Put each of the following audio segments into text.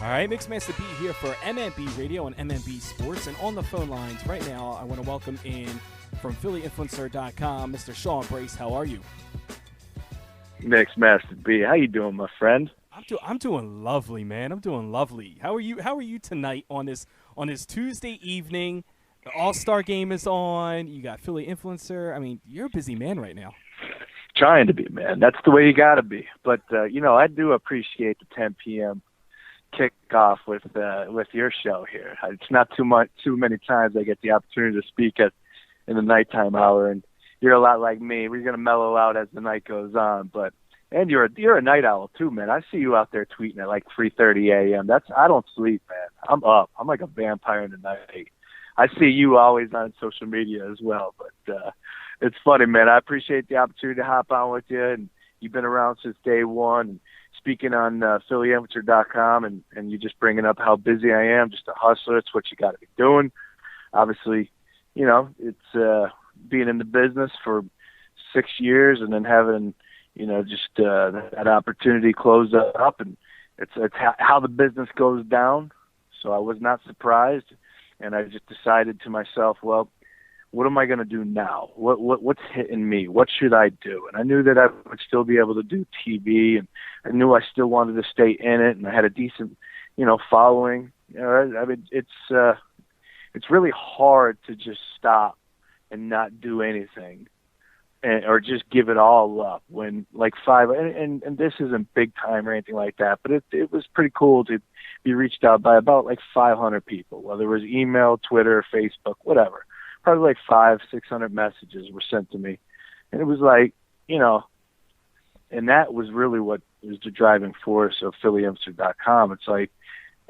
All right, Mixmaster B here for MMB Radio and MMB Sports. And on the phone lines right now, I want to welcome in from PhillyInfluencer.com, Mr. Sean Brace. How are you? Mixmaster B, how you doing, my friend? I'm doing lovely, man. I'm doing lovely. How are you? How are you tonight on this Tuesday evening? The All-Star game is on. You got Philly Influencer. I mean, you're a busy man right now. Trying to be, man. That's the way you got to be. But I do appreciate the 10 p.m. kickoff with your show here. It's not too many times I get the opportunity to speak in the nighttime hour, and you're a lot like me. We're gonna mellow out as the night goes on, and you're a night owl too, man. I see you out there tweeting at like 3:30 a.m. I don't sleep, man. I'm up. I'm like a vampire in the night. I see you always on social media as well, but it's funny, man. I appreciate the opportunity to hop on with you, and you've been around since day one. And speaking on PhillyInfluencer.com, and you just bringing up how busy I am, just a hustler. It's what you got to be doing. Obviously, it's being in the business for 6 years and then having, that opportunity close up, and it's how the business goes down. So I was not surprised, and I just decided to myself, well, what am I going to do now? What's hitting me? What should I do? And I knew that I would still be able to do TV, and I knew I still wanted to stay in it, and I had a decent, following. I mean, it's really hard to just stop and not do anything, or just give it all up when like and this isn't big time or anything like that, but it was pretty cool to be reached out by about like 500 people, whether it was email, Twitter, Facebook, whatever. Probably like 500-600 messages were sent to me. And it was like, and that was really what was the driving force of PhillyInfluencer.com. It's like,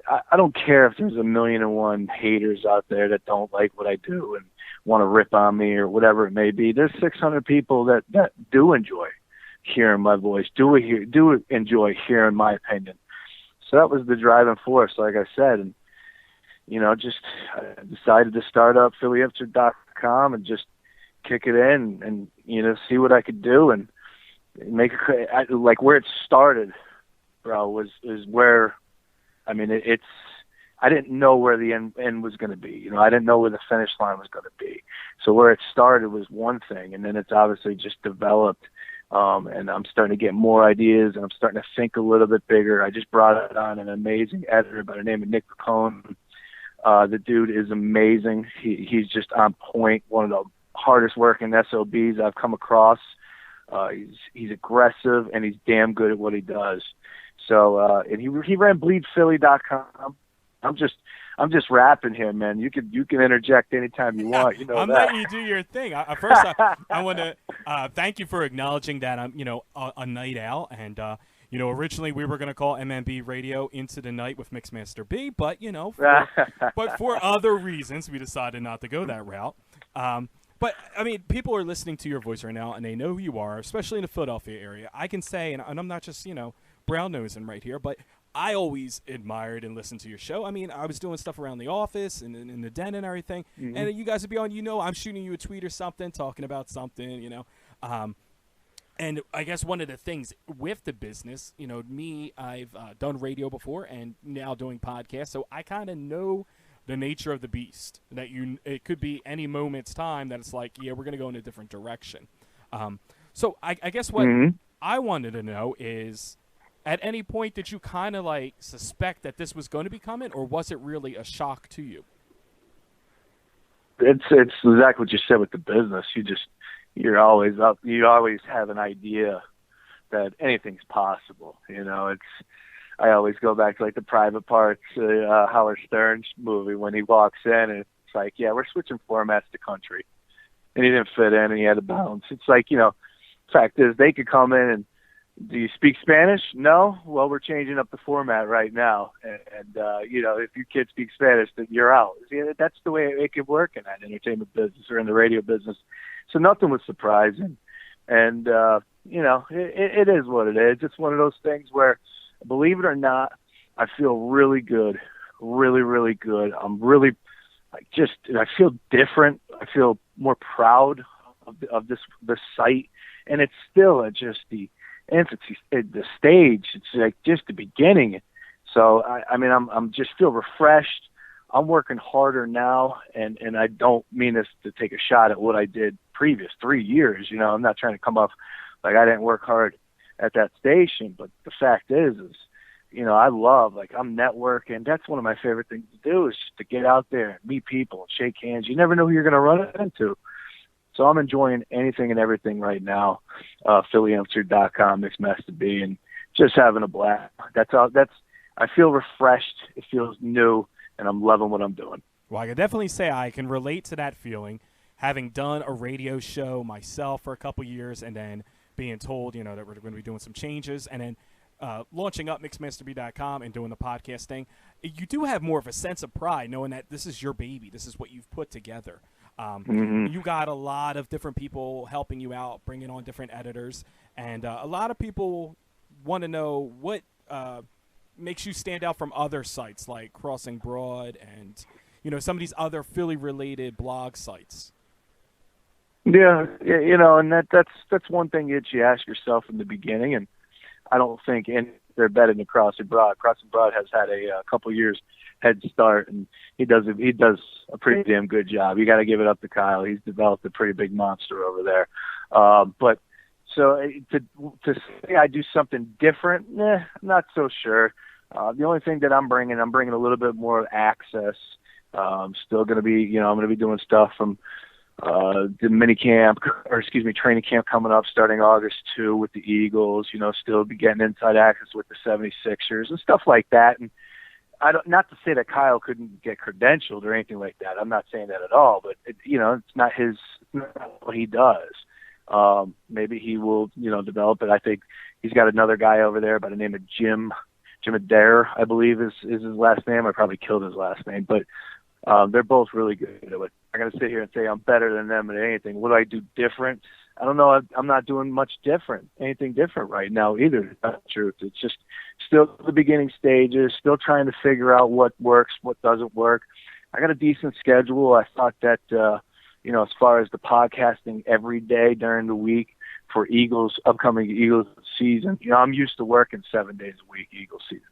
I don't care if there's 1,000,001 haters out there that don't like what I do and want to rip on me or whatever it may be. There's 600 people that do enjoy hearing my voice, do enjoy hearing my opinion. So that was the driving force, like I said. And I decided to start up PhillyInfluencer.com and just kick it in and, see what I could do and make it like where it started, bro, is where, I mean, I didn't know where the end was going to be. I didn't know where the finish line was going to be. So where it started was one thing, and then it's obviously just developed. And I'm starting to get more ideas, and I'm starting to think a little bit bigger. I just brought on an amazing editor by the name of Nick Picone. The dude is amazing. He's just on point. One of the hardest working SOBs I've come across. He's aggressive, and he's damn good at what he does. So, and he ran BleedPhilly.com. I'm just rapping here, man. You can interject anytime you want. I'm letting you do your thing. First, I want to thank you for acknowledging that I'm a night owl, and originally we were going to call MMB Radio Into the Night with Mixmaster B, but but for other reasons we decided not to go that route. But I mean, people are listening to your voice right now, and they know who you are, especially in the Philadelphia area. I can say, and I'm not just brown nosing right here, but I always admired and listened to your show. I mean, I was doing stuff around the office and in the den and everything, and you guys would be on. I'm shooting you a tweet or something, talking about something, And I guess one of the things with the business, I've done radio before and now doing podcasts, so I kind of know the nature of the beast. That it could be any moment's time that it's like, yeah, we're going to go in a different direction. So I guess what I wanted to know is, at any point did you kind of like suspect that this was going to be coming, or was it really a shock to you? It's exactly what you said with the business. You're always up. You always have an idea that anything's possible. I always go back to like the Private Parts, Howard Stern movie when he walks in and it's like, yeah, we're switching formats to country, and he didn't fit in and he had to bounce. It's like, fact is they could come in and, do you speak Spanish? No? Well, we're changing up the format right now. And if your kid speaks Spanish, then you're out. That's the way it could work in that entertainment business or in the radio business. So nothing was surprising. And, it is what it is. It's one of those things where, believe it or not, I feel really good, really, really good. I'm really, I feel different. I feel more proud of this site. And it's still just the infancy, the stage. It's like just the beginning. So I mean, I'm just feel refreshed. I'm working harder now, and I don't mean this to take a shot at what I did previous 3 years. You know, I'm not trying to come off like I didn't work hard at that station, but the fact is, you know, I love, like, I'm networking. That's one of my favorite things to do, is just to get out there and meet people and shake hands. You never know who you're going to run into. So I'm enjoying anything and everything right now. PhillyAnswered.com, Mixed Masta B, and just having a blast. That's all. I feel refreshed. It feels new, and I'm loving what I'm doing. Well, I can definitely say I can relate to that feeling, having done a radio show myself for a couple years, and then being told, you know, that we're going to be doing some changes, and then launching up MixedMasterB.com and doing the podcast thing. You do have more of a sense of pride knowing that this is your baby. This is what you've put together. You got a lot of different people helping you out, bringing on different editors, and a lot of people want to know what makes you stand out from other sites like Crossing Broad and, you know, some of these other Philly-related blog sites. Yeah, you know, and that's one thing that you ask yourself in the beginning, and I don't think they're better than Crossing Broad. Crossing Broad has had a couple years head start, and he does a pretty damn good job. You got to give it up to Kyle. He's developed a pretty big monster over there. But so to say I do something different, I'm not so sure. The only thing that I'm bringing a little bit more access. Still going to be, you know, I'm going to be doing stuff from the training camp coming up starting August 2 with the Eagles, you know, still be getting inside access with the 76ers and stuff like that. And not to say that Kyle couldn't get credentialed or anything like that. I'm not saying that at all, but you know, it's not what he does. Maybe he will, you know, develop it. I think he's got another guy over there by the name of Jim Adair, I believe is his last name. I probably killed his last name, but they're both really good at it. I'm going to sit here and say I'm better than them at anything. What do I do different? I don't know. I'm not doing much anything different right now either. That's the truth. It's just still the beginning stages, still trying to figure out what works, what doesn't work. I got a decent schedule. I thought that, you know, as far as the podcasting every day during the week for upcoming Eagles season, you know, I'm used to working 7 days a week, Eagles season.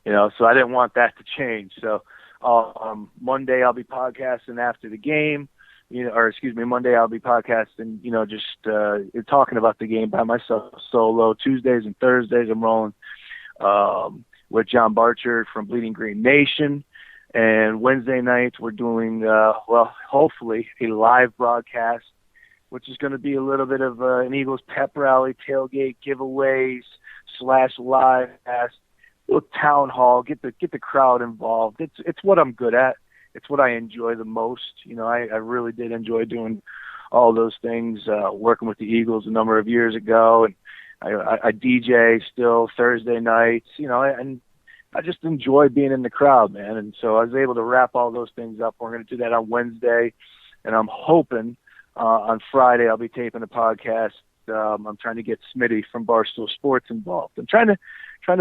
You know, so I didn't want that to change. So Monday I'll be podcasting after the game, you know, Monday I'll be podcasting, you know, just talking about the game by myself solo. Tuesdays and Thursdays I'm rolling with John Barchard from Bleeding Green Nation. And Wednesday nights we're doing, hopefully a live broadcast, which is going to be a little bit of an Eagles pep rally, tailgate giveaways / live cast. Little town hall, get the crowd involved. It's what I'm good at. It's what I enjoy the most. You know, I really did enjoy doing all those things, working with the Eagles a number of years ago, and I DJ still Thursday nights. You know, and I just enjoy being in the crowd, man. And so I was able to wrap all those things up. We're going to do that on Wednesday, and I'm hoping on Friday I'll be taping a podcast. I'm trying to get Smitty from Barstool Sports involved. I'm trying to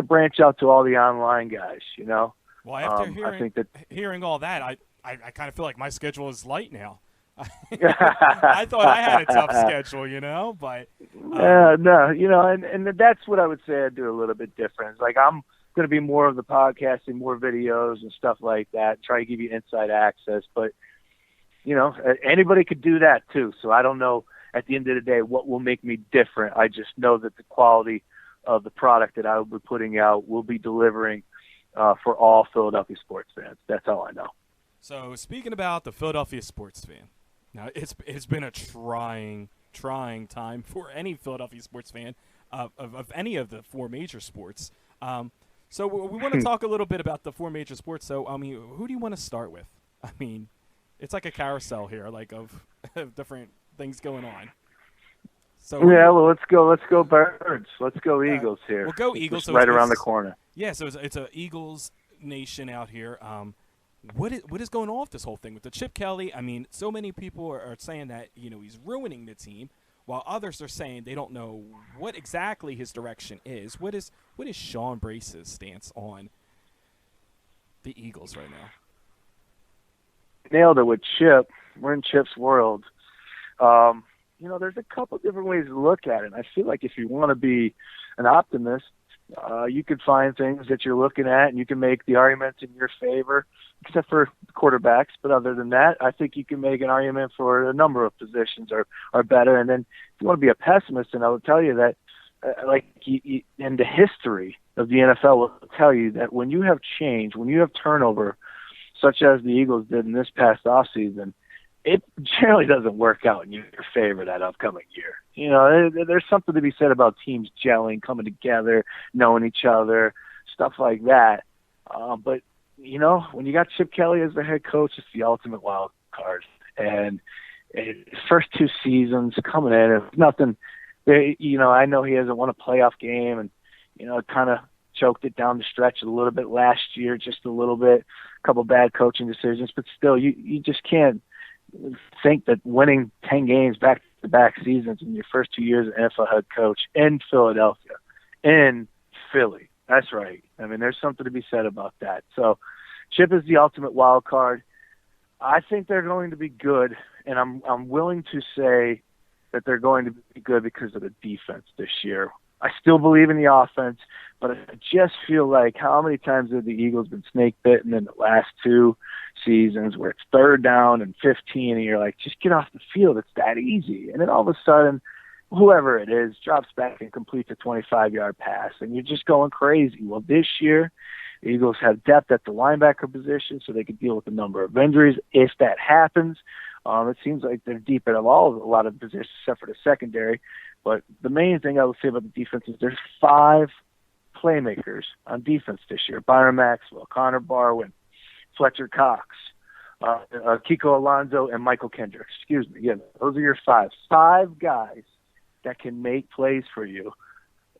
branch out to all the online guys, you know. Well, after hearing all that, I kind of feel like my schedule is light now. I thought I had a tough schedule, you know, but no, you know, and that's what I would say I do a little bit different. It's like I'm going to be more of the podcasting, more videos and stuff like that, try to give you inside access, but you know, anybody could do that too. So I don't know at the end of the day what will make me different. I just know that the quality of the product that I will be putting out will be delivering for all Philadelphia sports fans. That's all I know. So speaking about the Philadelphia sports fan, now it's been a trying time for any Philadelphia sports fan of any of the four major sports. So we want to talk a little bit about the four major sports. So I mean, who do you want to start with? I mean, it's like a carousel here, like of different things going on. So yeah, well, let's go Birds. Let's go Eagles here. We'll go Eagles. So right around the corner. Yeah, so it's a Eagles nation out here. What is going on with this whole thing with the Chip Kelly? I mean, so many people are saying that, you know, he's ruining the team, while others are saying they don't know what exactly his direction is. What is Sean Brace's stance on the Eagles right now? Nailed it with Chip. We're in Chip's world. You know, there's a couple different ways to look at it. I feel like if you want to be an optimist, You could find things that you're looking at, and you can make the arguments in your favor, except for quarterbacks. But other than that, I think you can make an argument for a number of positions are better. And then if you want to be a pessimist, and I will tell you that, in the history of the NFL will tell you that when you have change, when you have turnover, such as the Eagles did in this past offseason, it generally doesn't work out in your favor that upcoming year. You know, there's something to be said about teams gelling, coming together, knowing each other, stuff like that. But, you know, when you got Chip Kelly as the head coach, it's the ultimate wild card. And his first 2 seasons coming in, it's nothing. You know, I know he hasn't won a playoff game, and, you know, kind of choked it down the stretch a little bit last year, just a little bit, a couple bad coaching decisions. But still, you just can't think that winning 10 games back-to-back seasons in your first 2 years as NFL head coach in Philadelphia, in Philly. That's right. I mean, there's something to be said about that. So Chip is the ultimate wild card. I think they're going to be good, and I'm willing to say that they're going to be good because of the defense this year. I still believe in the offense, but I just feel like how many times have the Eagles been snake bitten in the last 2 seasons where it's 3rd down and 15 and you're like, just get off the field. It's that easy. And then all of a sudden, whoever it is drops back and completes a 25-yard pass, and you're just going crazy. Well, this year, the Eagles have depth at the linebacker position so they can deal with the number of injuries if that happens. It seems like they're deep at a lot of positions except for the secondary. But the main thing I would say about the defense is there's 5 playmakers on defense this year: Byron Maxwell, Connor Barwin, Fletcher Cox, Kiko Alonso, and Michael Kendricks. Excuse me. Yeah, those are your 5. 5 guys that can make plays for you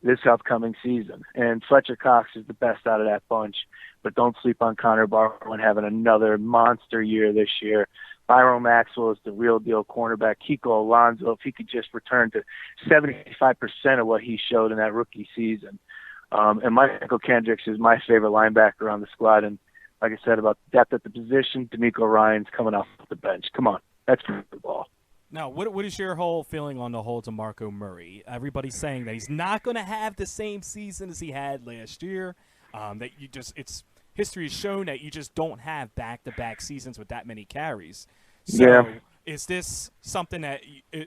this upcoming season. And Fletcher Cox is the best out of that bunch. But don't sleep on Connor Barwin having another monster year this year. Byron Maxwell is the real deal cornerback. Kiko Alonso, if he could just return to 75% of what he showed in that rookie season. And Michael Kendricks is my favorite linebacker on the squad. And like I said about depth at the position, D'Amico Ryan's coming off the bench. Come on, that's football. Now, what is your whole feeling on the whole DeMarco Murray? Everybody's saying that he's not going to have the same season as he had last year. That history has shown that you just don't have back-to-back seasons with that many carries. So is this something that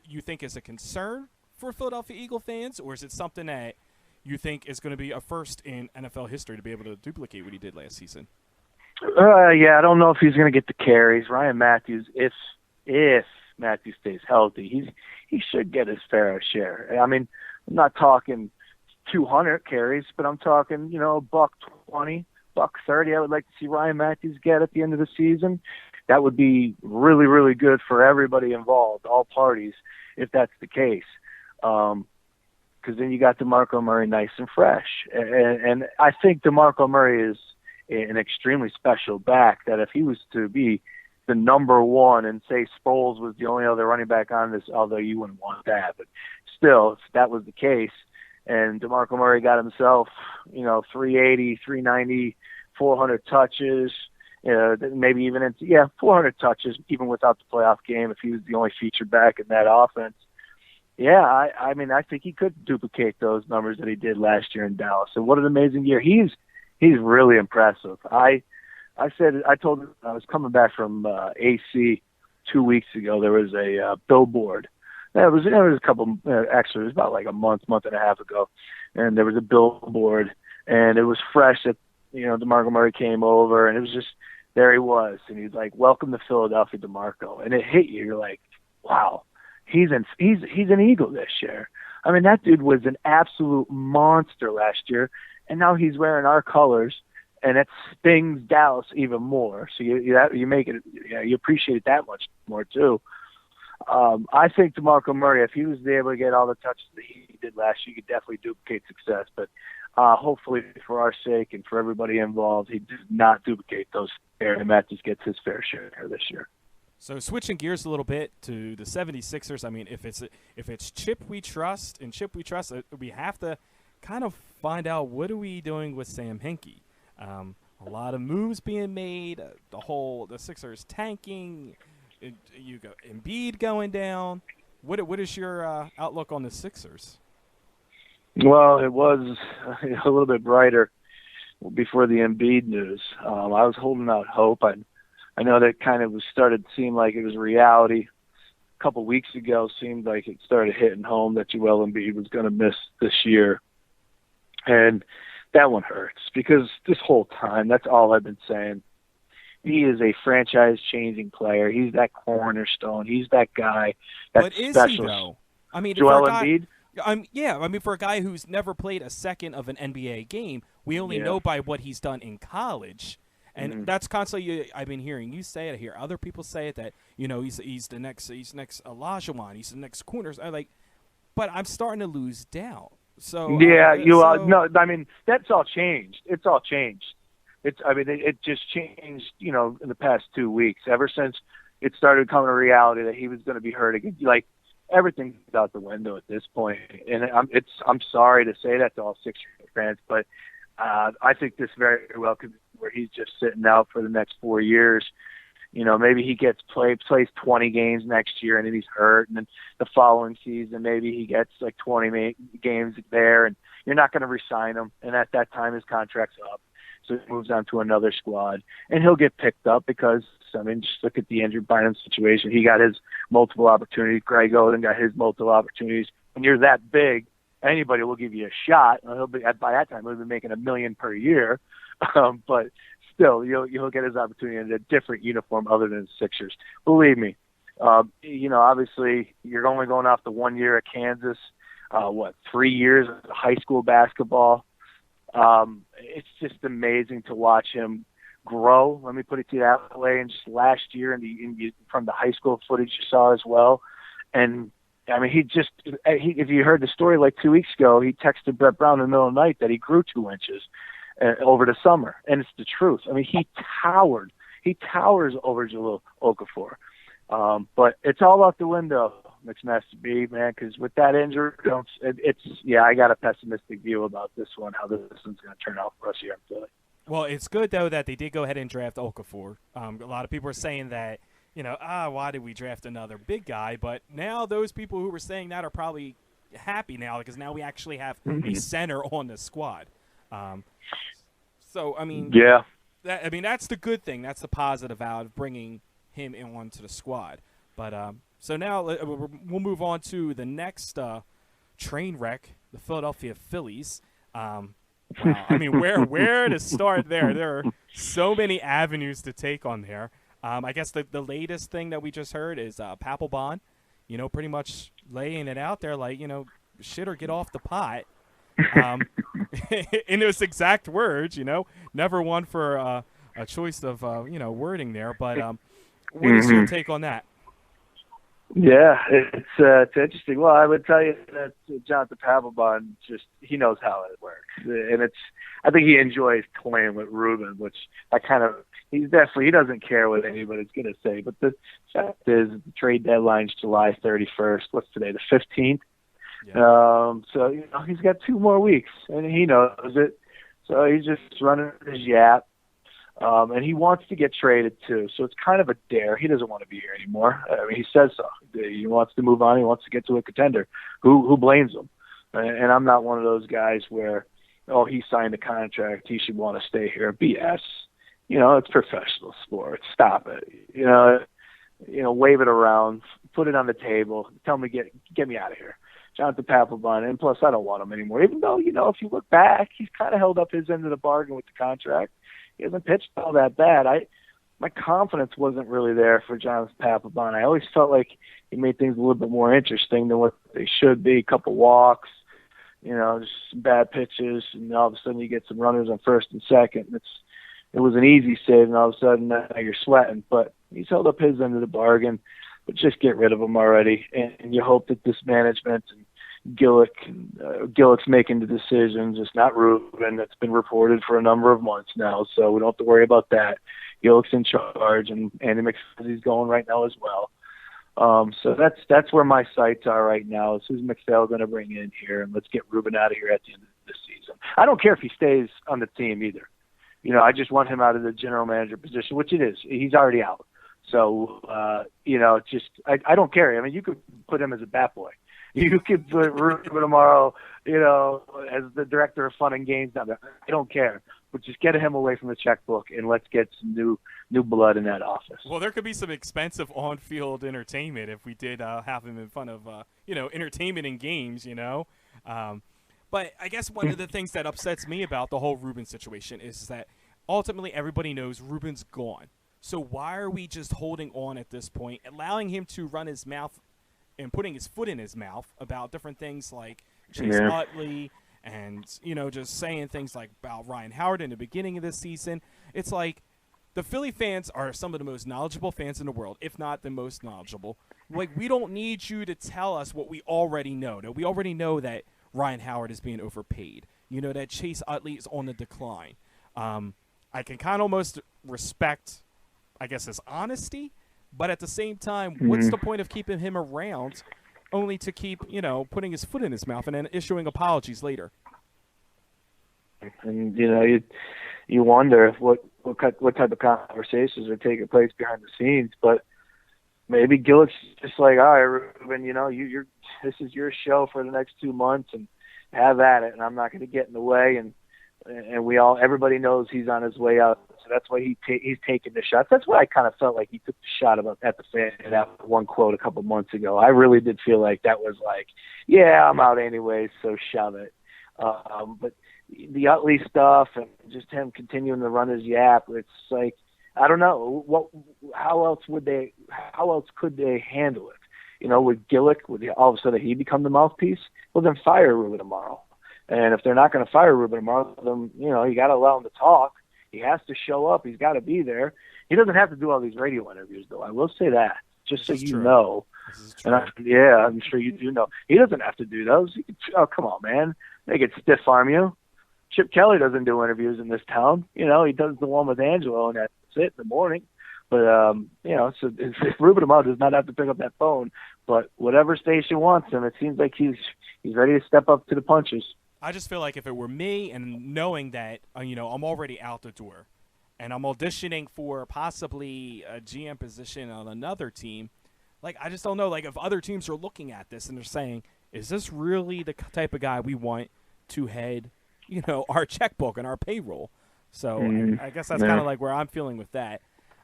you think is a concern for Philadelphia Eagle fans, or is it something that you think is going to be a first in NFL history to be able to duplicate what he did last season? I don't know if he's going to get the carries. Ryan Matthews, if Matthews stays healthy, he should get his fair share. I mean, I'm not talking 200 carries, but I'm talking, $120, $130. I would like to see Ryan Matthews get at the end of the season. That would be really, really good for everybody involved, all parties, if that's the case. Because then you got DeMarco Murray nice and fresh. And I think DeMarco Murray is an extremely special back that if he was to be the number 1 and say Sproles was the only other running back on this, although you wouldn't want that, but still, if that was the case, and DeMarco Murray got himself, 380, 390, 400 touches, maybe even 400 touches, even without the playoff game, if he was the only featured back in that offense. I mean, I think he could duplicate those numbers that he did last year in Dallas. And what an amazing year. He's really impressive. I told him I was coming back from AC 2 weeks ago. There was a billboard. It was a couple, actually, it was about like a month and a half ago. And there was a billboard, and it was fresh that, DeMarco Murray came over, and it was just, there he was. And he's like, "Welcome to Philadelphia, DeMarco." And it hit you. You're like, wow, he's an Eagle this year. I mean, that dude was an absolute monster last year, and now he's wearing our colors, and it stings Dallas even more. So you make it, you appreciate it that much more too. I think DeMarco Murray, if he was able to get all the touches that he did last year, he could definitely duplicate success. But hopefully, for our sake and for everybody involved, he does not duplicate those, and Matthews gets his fair share this year. So switching gears a little bit to the 76ers, I mean, if it's Chip we trust, we have to kind of find out what are we doing with Sam Hinkie. A lot of moves being made, the Sixers tanking. You go Embiid going down. What is your outlook on the Sixers? Well, it was a little bit brighter before the Embiid news. I was holding out hope. I know that kind of started to seem like it was reality. A couple weeks ago, seemed like it started hitting home that Joel Embiid was going to miss this year. And that one hurts because this whole time, that's all I've been saying. He is a franchise-changing player. He's that cornerstone. He's that guy. That's but is special. he, though? I mean, Joel Embiid? Yeah, I mean, for a guy who's never played a second of an NBA game, we only know by what he's done in college. And that's constantly I've been hearing you say it. I hear other people say it, that he's the next Olajuwon, he's the next Corners. But I'm starting to lose doubt. So yeah, no. I mean, that's all changed. It's all changed. It just changed. In the past 2 weeks, ever since it started becoming a reality that he was going to be hurt again. Like everything's out the window at this point. And I'm sorry to say that to all Sixers fans, but I think this very well could be where he's just sitting out for the next 4 years. Maybe he plays 20 games next year and then he's hurt, and then the following season maybe he gets like 20 games there, and you're not going to re-sign him, and at that time his contract's up, so he moves on to another squad, and he'll get picked up because, just look at the Andrew Bynum situation. He got his multiple opportunities. Greg Oden got his multiple opportunities. When you're that big, anybody will give you a shot. By that time he'll be making $1 million per year, but still, he'll get his opportunity in a different uniform other than the Sixers. Believe me. Obviously, you're only going off the 1 year at Kansas. 3 years of high school basketball. It's just amazing to watch him grow. Let me put it to you that way. And just last year, from the high school footage you saw as well, and I mean, if you heard the story like 2 weeks ago, he texted Brett Brown in the middle of the night that he grew 2 inches over the summer, and it's the truth. I mean, he towers over Jahlil Okafor. But it's all out the window, Mixmaster B, man, because with that injury, I got a pessimistic view about this one, how this one's going to turn out for us here in Philly. Well, it's good, though, that they did go ahead and draft Okafor. A lot of people are saying that, why did we draft another big guy? But now those people who were saying that are probably happy now, because now we actually have a center on the squad. So, I mean, that's the good thing. That's the positive out of bringing him onto the squad. But so now we'll move on to the next train wreck, the Philadelphia Phillies. Wow. I mean, where to start there? There are so many avenues to take on there. I guess the latest thing that we just heard is Papelbon, pretty much laying it out there like, shit or get off the pot. In those exact words, never one for a choice of, wording there. But what is your take on that? Yeah, it's interesting. Well, I would tell you that Jonathan Papelbon he knows how it works, and I think he enjoys toying with Ruben, which he doesn't care what anybody's going to say. But the fact is, the trade deadline's July 31st. What's today? The 15th. Yeah. So he's got 2 more weeks, and he knows it. So he's just running his yap. And he wants to get traded too, so it's kind of a dare. He doesn't want to be here anymore. I mean, he says so. He wants to move on. He wants to get to a contender. Who blames him? And I'm not one of those guys where, he signed a contract, he should want to stay here. BS. It's professional sports. Stop it. Wave it around, put it on the table, tell me get me out of here. Jonathan Papelbon, and plus I don't want him anymore. Even though, if you look back, he's kind of held up his end of the bargain with the contract. He hasn't pitched all that bad. My confidence wasn't really there for Jonathan Papelbon. I always felt like he made things a little bit more interesting than what they should be. A couple walks, just some bad pitches, and all of a sudden you get some runners on first and second. It was an easy save, and all of a sudden now you're sweating. But he's held up his end of the bargain. But just get rid of him already, and you hope that this management and Gillick's making the decisions. It's not Ruben. It's been reported for a number of months now, so we don't have to worry about that. Gillick's in charge, and Andy McPhail's going right now as well. So that's where my sights are right now. Who's McPhail going to bring in here, and let's get Ruben out of here at the end of this season. I don't care if he stays on the team either. I just want him out of the general manager position, which it is. He's already out. So, I don't care. I mean, you could put him as a bat boy. You could put Ruben Amaro, as the director of fun and games down there. I don't care. But just get him away from the checkbook and let's get some new blood in that office. Well, there could be some expensive on-field entertainment if we did have him in front of, entertainment in games, But I guess one of the things that upsets me about the whole Ruben situation is that ultimately everybody knows Ruben's gone. So why are we just holding on at this point, allowing him to run his mouth and putting his foot in his mouth about different things like Chase Utley and, just saying things like about Ryan Howard in the beginning of this season? It's like the Philly fans are some of the most knowledgeable fans in the world, if not the most knowledgeable. Like, we don't need you to tell us what we already know. That we already know that Ryan Howard is being overpaid. That Chase Utley is on the decline. I can kind of almost respect, I guess, his honesty, but at the same time, what's the point of keeping him around only to keep, putting his foot in his mouth and then issuing apologies later? And, you wonder what type of conversations are taking place behind the scenes, but maybe Gillick's just like, all right, Ruben, this is your show for the next 2 months and have at it, and I'm not going to get in the way, and everybody knows he's on his way out, so that's why he's taking the shots. That's why I kind of felt like he took the shot at the fan in that one quote a couple months ago. I really did feel like that was like, yeah, I'm out anyway, so shove it. But the Utley stuff and just him continuing to run his yap, it's like, I don't know how else could they handle it? With Gillick, all of a sudden he become the mouthpiece? Well, then fire Ruben Amaro. And if they're not going to fire Ruben Amaro, then, you got to allow him to talk. He has to show up. He's got to be there. He doesn't have to do all these radio interviews, though. I will say that, just so you know. This is true. And I'm sure you do know. He doesn't have to do those. Come on, man. They could stiff arm you. Chip Kelly doesn't do interviews in this town. He does the one with Angelo, and that's it in the morning. But, so if Ruben Amaro does not have to pick up that phone, but whatever station wants him, it seems like he's ready to step up to the punches. I just feel like if it were me and knowing that, I'm already out the door and I'm auditioning for possibly a GM position on another team, like, I just don't know, like, if other teams are looking at this and they're saying, is this really the type of guy we want to head, our checkbook and our payroll? So I guess that's kind of like where I'm feeling with that.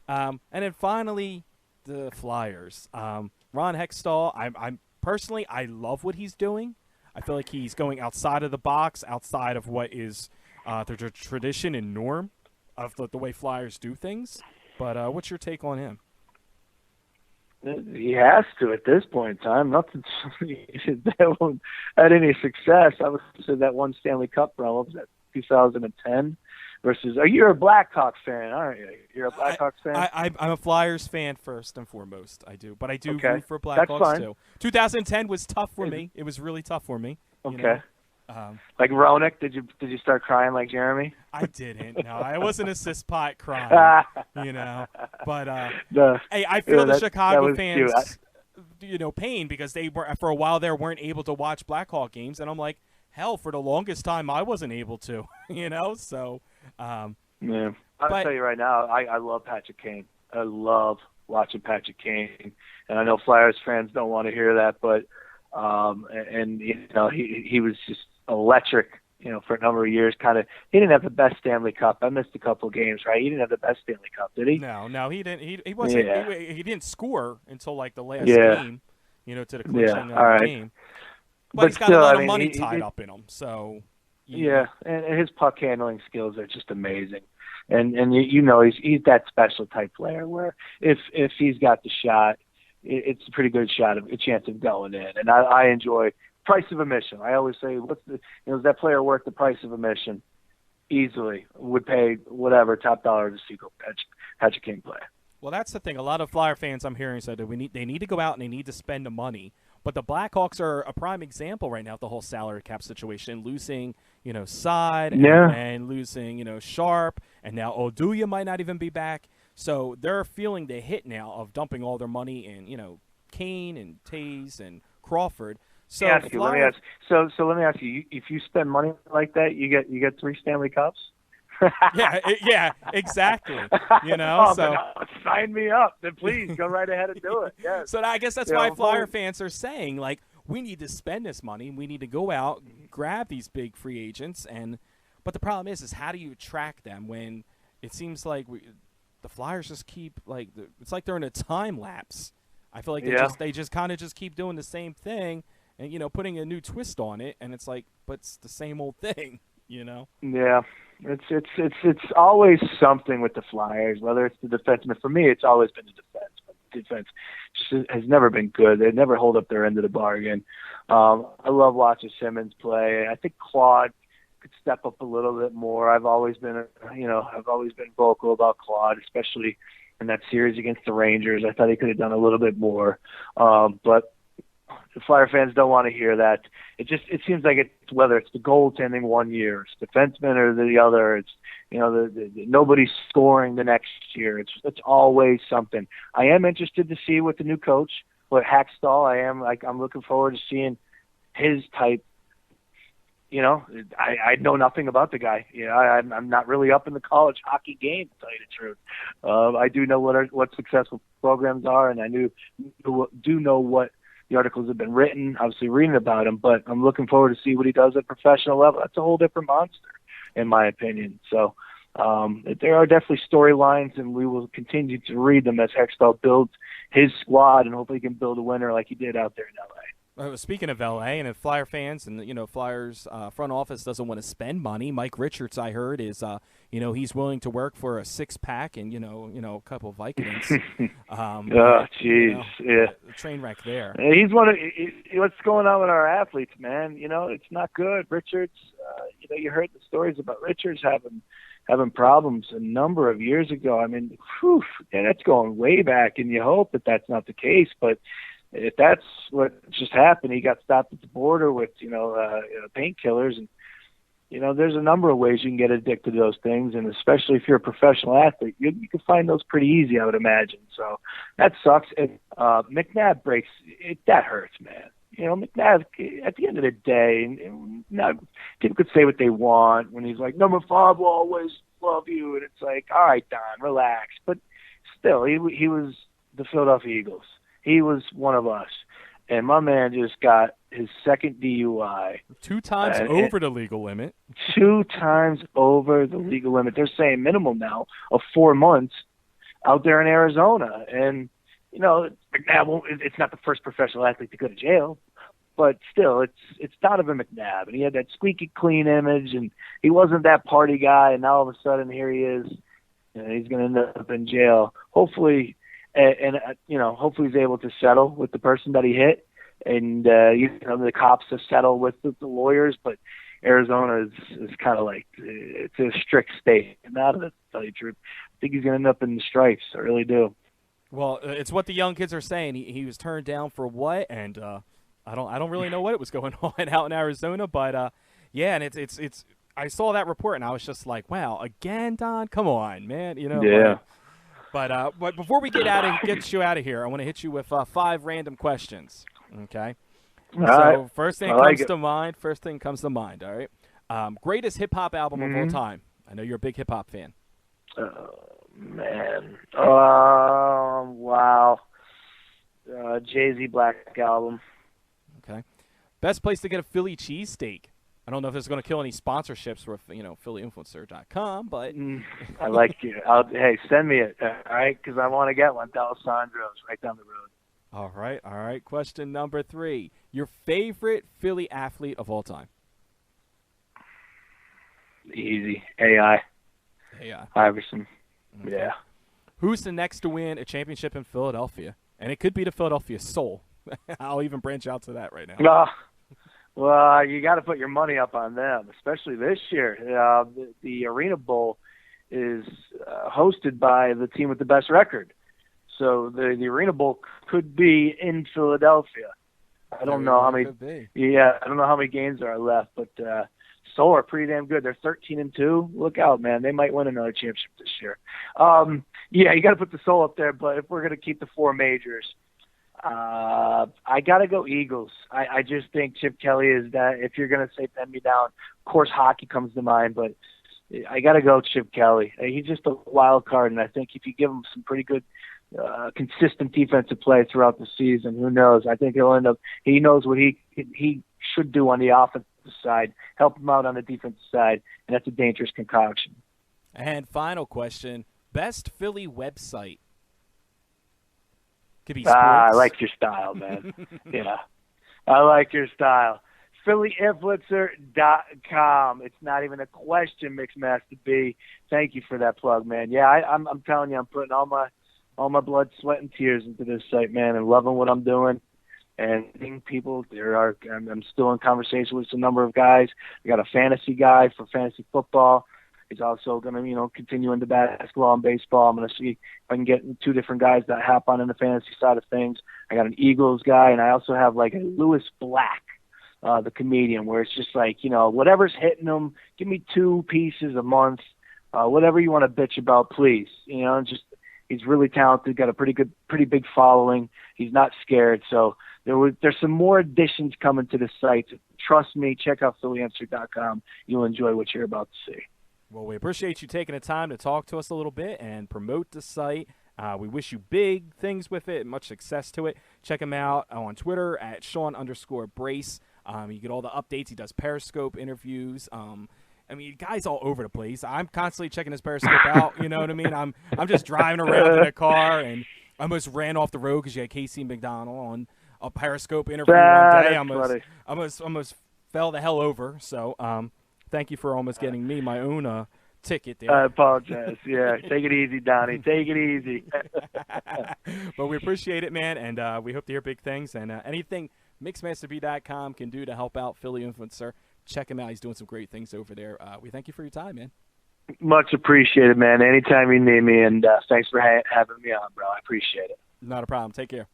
And then finally, the Flyers. Ron Hextall, I'm personally, I love what he's doing. I feel like he's going outside of the box, outside of what is the tradition and norm of the way Flyers do things. But what's your take on him? He has to at this point in time. Nothing that won't had any success. I would say that one Stanley Cup run, what was that, 2010? Versus, you're a Blackhawks fan, aren't you? You're a Blackhawks fan? I'm a Flyers fan first and foremost. I do. But I do root for Blackhawks Blackhawks too. 2010 was tough for me. It was really tough for me. Okay. Like Roenick, did you start crying like Jeremy? I didn't. No, I wasn't a cis pot crying. But hey, I feel the Chicago fans, pain because they were for a while there weren't able to watch Blackhawk games, and I'm like, hell, for the longest time I wasn't able to. So. Yeah. I'll tell you right now, I love Patrick Kane. I love watching Patrick Kane, and I know Flyers fans don't want to hear that, but he was just electric, for a number of years. He didn't have the best Stanley Cup. I missed a couple of games, right? He didn't have the best Stanley Cup, did he? No, he didn't. He wasn't. Yeah. He didn't score until like the last game, to the clinching game. But he's got a lot of money tied up in him, so. Yeah, and his puck handling skills are just amazing, and he's that special type player where if he's got the shot, it's a pretty good a chance of going in. And I enjoy price of admission. I always say, is that player worth the price of admission? Easily would pay whatever top dollar to see Patrick Kane play. Well, that's the thing. A lot of Flyer fans I'm hearing say that they need to go out and they need to spend the money. But the Blackhawks are a prime example right now of the whole salary cap situation, losing, Side and losing, Sharp, and now Oduya might not even be back. So they're feeling the hit now of dumping all their money in, Kane and Taze and Crawford. So let me ask you, if you spend money like that, you get 3 Stanley Cups? yeah, exactly. Sign me up. Then please go right ahead and do it. Yes. So I guess that's why Flyer fans are saying, like, we need to spend this money. We need to go out, grab these big free agents, but the problem is how do you track them when it seems like the Flyers just keep it's like they're in a time lapse. I feel like they just kind of just keep doing the same thing and putting a new twist on it, and it's like, but it's the same old thing, Yeah. It's always something with the Flyers, whether it's the defenseman. For me, it's always been the defense. But the defense has never been good. They never hold up their end of the bargain. I love watching Simmons play. I think Claude could step up a little bit more. I've always been vocal about Claude, especially in that series against the Rangers. I thought he could have done a little bit more. But the Flyer fans don't want to hear that. It seems like it's whether it's the goaltending one year, it's defenseman or the other. It's nobody's scoring the next year. It's always something. I am interested to see what the new coach, what Hackstall. I'm looking forward to seeing his type. I know nothing about the guy. I'm not really up in the college hockey game, to tell you the truth. I do know what successful programs are, and I do know what the articles have been written, obviously reading about him, but I'm looking forward to see what he does at professional level. That's a whole different monster, in my opinion. So there are definitely storylines, and we will continue to read them as Hextall builds his squad, and hopefully he can build a winner like he did out there in L.A. Speaking of L.A. and if Flyer fans and Flyers front office doesn't want to spend money, Mike Richards, I heard, is he's willing to work for a 6-pack and a couple of Vicodins. Oh, jeez, yeah, train wreck there. He's what's going on with our athletes, man. It's not good. Richards, you heard the stories about Richards having problems a number of years ago. I mean, that's going way back, and you hope that that's not the case, but. If that's what just happened, he got stopped at the border with, painkillers. And, there's a number of ways you can get addicted to those things. And especially if you're a professional athlete, you can find those pretty easy, I would imagine. So that sucks. McNabb breaks it. That hurts, man. McNabb, at the end of the day, people could say what they want when he's like, number 5 will always love you. And it's like, all right, Don, relax. But still, he was the Philadelphia Eagles. He was one of us. And my man just got his second DUI. 2 times over the legal limit. 2 times over the legal limit. They're saying minimum now of 4 months out there in Arizona. And, McNabb, it's not the first professional athlete to go to jail. But still, it's Donovan McNabb. And he had that squeaky clean image. And he wasn't that party guy. And now all of a sudden, here he is. And he's going to end up in jail. Hopefully hopefully he's able to settle with the person that he hit, and the cops have settled with the lawyers. But Arizona is kind of like it's a strict state. And now, to tell you the truth, I think he's going to end up in the stripes. I really do. Well, it's what the young kids are saying. He was turned down for what, and I don't really know what was going on out in Arizona, but and it's. I saw that report and I was just like, wow, again, Don, come on, man, Yeah. But before we get you out of here, I want to hit you with 5 random questions. Okay. All right. First thing comes to mind. All right. Greatest hip hop album of all time. I know you're a big hip hop fan. Oh man. Wow. Jay-Z Black Album. Okay. Best place to get a Philly cheesesteak. I don't know if this is going to kill any sponsorships with, PhillyInfluencer.com, but I like you. Hey, send me it, all right? Because I want to get one. D'Alessandro's right down the road. All right. Question number 3: your favorite Philly athlete of all time? Easy. AI. Iverson. Okay. Yeah. Who's the next to win a championship in Philadelphia? And it could be the Philadelphia Soul. I'll even branch out to that right now. Well, you got to put your money up on them, especially this year. The Arena Bowl is hosted by the team with the best record. So the Arena Bowl could be in Philadelphia. I don't know how many. Yeah, I don't know how many games there are left, but Soul are pretty damn good. They're 13-2. Look out, man! They might win another championship this year. You got to put the Soul up there. But if we're going to keep the 4 majors, I got to go Eagles. I just think Chip Kelly is that. If you're going to say pen me down, of course hockey comes to mind, but I got to go Chip Kelly. He's just a wild card, and I think if you give him some pretty good consistent defensive play throughout the season. Who knows? I think he'll end up. He knows what he should do on the offensive side. Help him out on the defensive side, and that's a dangerous concoction. And final question: best Philly website? Could be sports. I like your style, man. Yeah, I like your style. PhillyInfluencer.com. It's not even a question, Mixmaster B. Thank you for that plug, man. Yeah, I'm telling you, I'm putting all my blood, sweat, and tears into this site, man, and loving what I'm doing. And people, I'm still in conversation with a number of guys. We got a fantasy guy for fantasy football. He's also going to, continue into basketball and baseball. I'm going to see if I can get 2 different guys that hop on in the fantasy side of things. I got an Eagles guy, and I also have like a Lewis Black, the comedian, where it's just like, whatever's hitting him, give me 2 pieces a month, whatever you want to bitch about, please. He's really talented, got a pretty big following. He's not scared. So there's some more additions coming to the site. Trust me, check out PhillyInfluencer.com. You'll enjoy what you're about to see. Well, we appreciate you taking the time to talk to us a little bit and promote the site. We wish you big things with it, much success to it. Check him out on Twitter at Sean_Brace. You get all the updates. He does Periscope interviews. Guy's all over the place. I'm constantly checking his Periscope out. You know what I mean? I'm just driving around in a car, and I almost ran off the road because you had Casey McDonald on a Periscope interview one day. I almost fell the hell over. So thank you for almost getting me my own ticket there. I apologize. Yeah, take it easy, Donnie. Take it easy. But we appreciate it, man, and we hope to hear big things. And anything MixmasterB.com can do to help out Philly Influencer, check him out. He's doing some great things over there. We thank you for your time, man. Much appreciated, man. Anytime you need me, and thanks for having me on, bro. I appreciate it. Not a problem. Take care.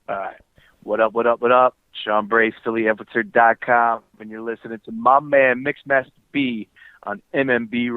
All right. What up, what up, what up? Sean Brace, PhillyInfluencer.com, and you're listening to my man Mixmaster B on MMB Radio.